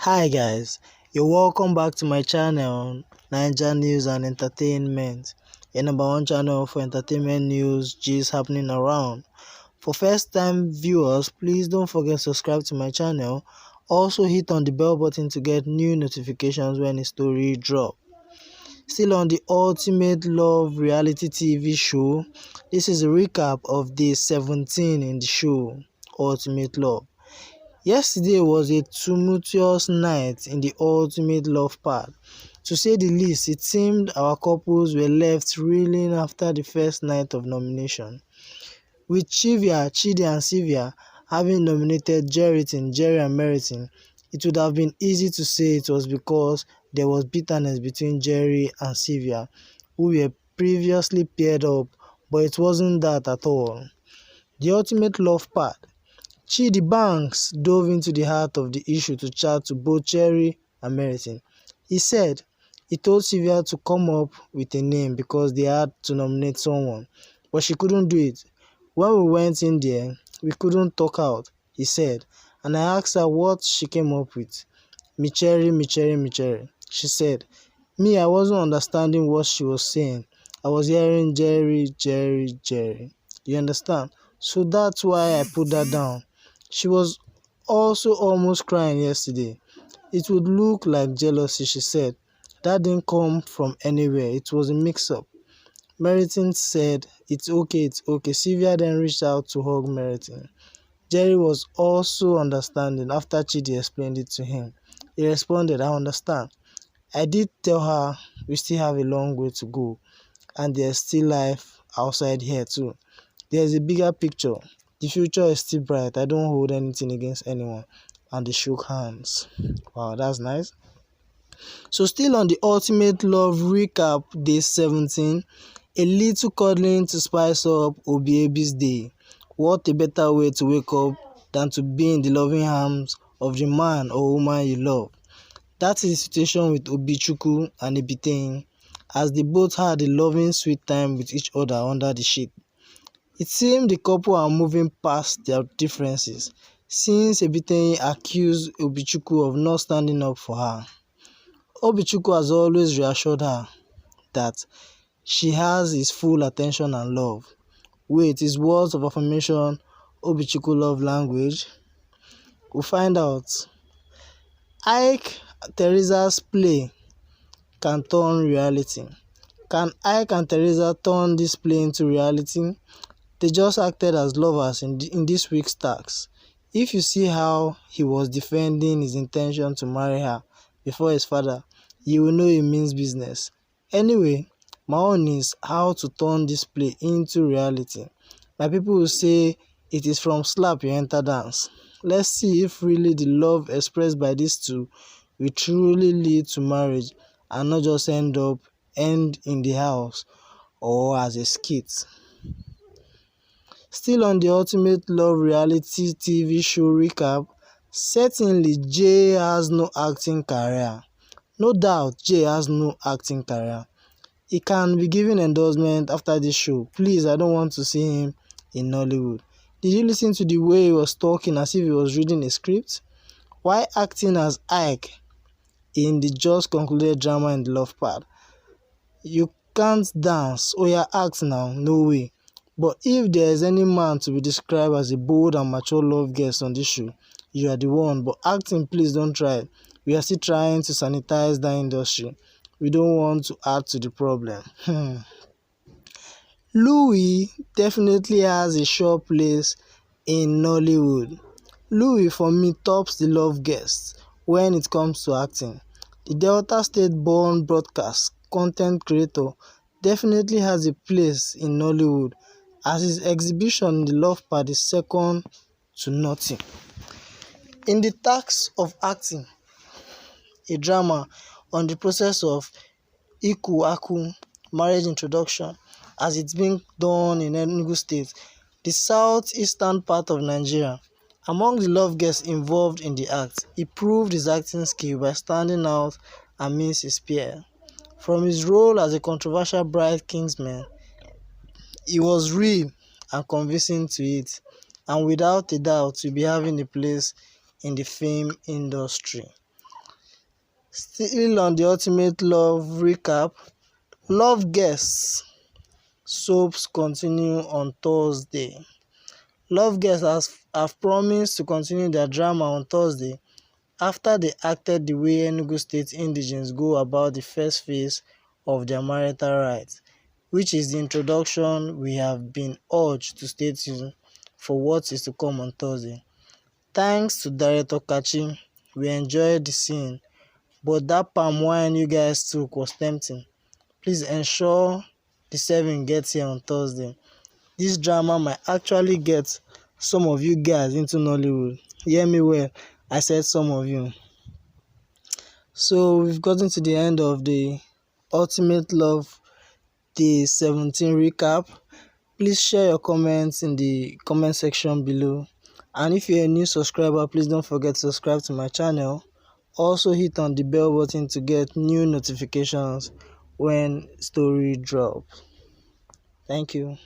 Hi guys, you're welcome back to my channel, NAIJA News and Entertainment, your number one channel for entertainment news, gist happening around. For first time viewers, please don't forget to subscribe to my channel. Also hit on the bell button to get new notifications when a story drop. Still on the Ultimate Love reality TV show, this is a recap of day 17 in the show, Ultimate Love. Yesterday was a tumultuous night in the Ultimate Love part. To say the least, it seemed our couples were left reeling after the first night of nomination. With Chivia, Chiddi and Sylvia having nominated Jeriton, Jerry and Meriton, it would have been easy to say it was because there was bitterness between Jerry and Sylvia, who were previously paired up, but it wasn't that at all. The Ultimate Love part. Chiddi Bankz dove into the heart of the issue to chat to both Jerry and Meriton. He said he told Chivia to come up with a name because they had to nominate someone, but she couldn't do it. When we went in there, we couldn't talk out, he said, and I asked her what she came up with. Micherry. She said, me, I wasn't understanding what she was saying. I was hearing Jerry. You understand? So that's why I put that down. She was also almost crying yesterday. It would look like jealousy, she said. That didn't come from anywhere. It was a mix-up. Meriton said, it's okay. Chivia then reached out to hug Meriton. Jerry was also understanding after Chiddi explained it to him. He responded, I understand. I did tell her we still have a long way to go and there's still life outside here too. There's a bigger picture. The future is still bright. I don't hold anything against anyone. And they shook hands. Wow, that's nice. So still on the Ultimate Love recap, day 17, a little cuddling to spice up ObiEbi's day. What a better way to wake up than to be in the loving arms of the man or woman you love. That is the situation with Obichukwu and Ebitein, as they both had a loving sweet time with each other under the sheet. It seemed the couple are moving past their differences, since Ebitein accused Obichukwu of not standing up for her. Obichukwu has always reassured her that she has his full attention and love. Wait, his words of affirmation, Obichukwu love language? We'll find out. Ike Teresa's play can turn reality. Can Ike and Teresa turn this play into reality? They just acted as lovers in this week's tax. If you see how he was defending his intention to marry her before his father, you will know he means business. Anyway, my own is how to turn this play into reality. My people will say it is from slap you enter dance. Let's see if really the love expressed by these two will truly lead to marriage and not just end in the house or as a skit. Still on the Ultimate Love reality TV show recap, certainly Jay has no acting career. No doubt Jay has no acting career. He can be given endorsement after this show. Please, I don't want to see him in Nollywood. Did you listen to the way he was talking as if he was reading a script? Why acting as Ike in the just concluded drama in the love part? You can't dance. Oh yeah, act now. No way. But if there is any man to be described as a bold and mature love guest on this show, you are the one. But acting, please don't try it. We are still trying to sanitize that industry. We don't want to add to the problem. Louis definitely has a sure place in Nollywood. Louis for me tops the love guests when it comes to acting. The Delta State-born broadcast content creator definitely has a place in Nollywood, as his exhibition in the love part is second to nothing. In the task of acting a drama on the process of Iku marriage introduction, as it's being done in Enugu State, the southeastern part of Nigeria, among the love guests involved in the act, he proved his acting skill by standing out amidst his peers. From his role as a controversial bride kinsman, he was real and convincing to it, and without a doubt will be having a place in the film industry. Still on the Ultimate Love recap, Love Guests soaps continue on Thursday. Love Guests have promised to continue their drama on Thursday after they acted the way Enugu State indigenes go about the first phase of their marital rites, which is the introduction. We have been urged to stay tuned for what is to come on Thursday. Thanks to Director Kachi, we enjoyed the scene, but that palm wine you guys took was tempting. Please ensure the serving gets here on Thursday. This drama might actually get some of you guys into Nollywood. Hear me well, I said some of you. So we've gotten to the end of the Ultimate Love Day 17 recap. Please share your comments in the comment section below. And if you're a new subscriber, please don't forget to subscribe to my channel. Also hit on the bell button to get new notifications when story drops. Thank you.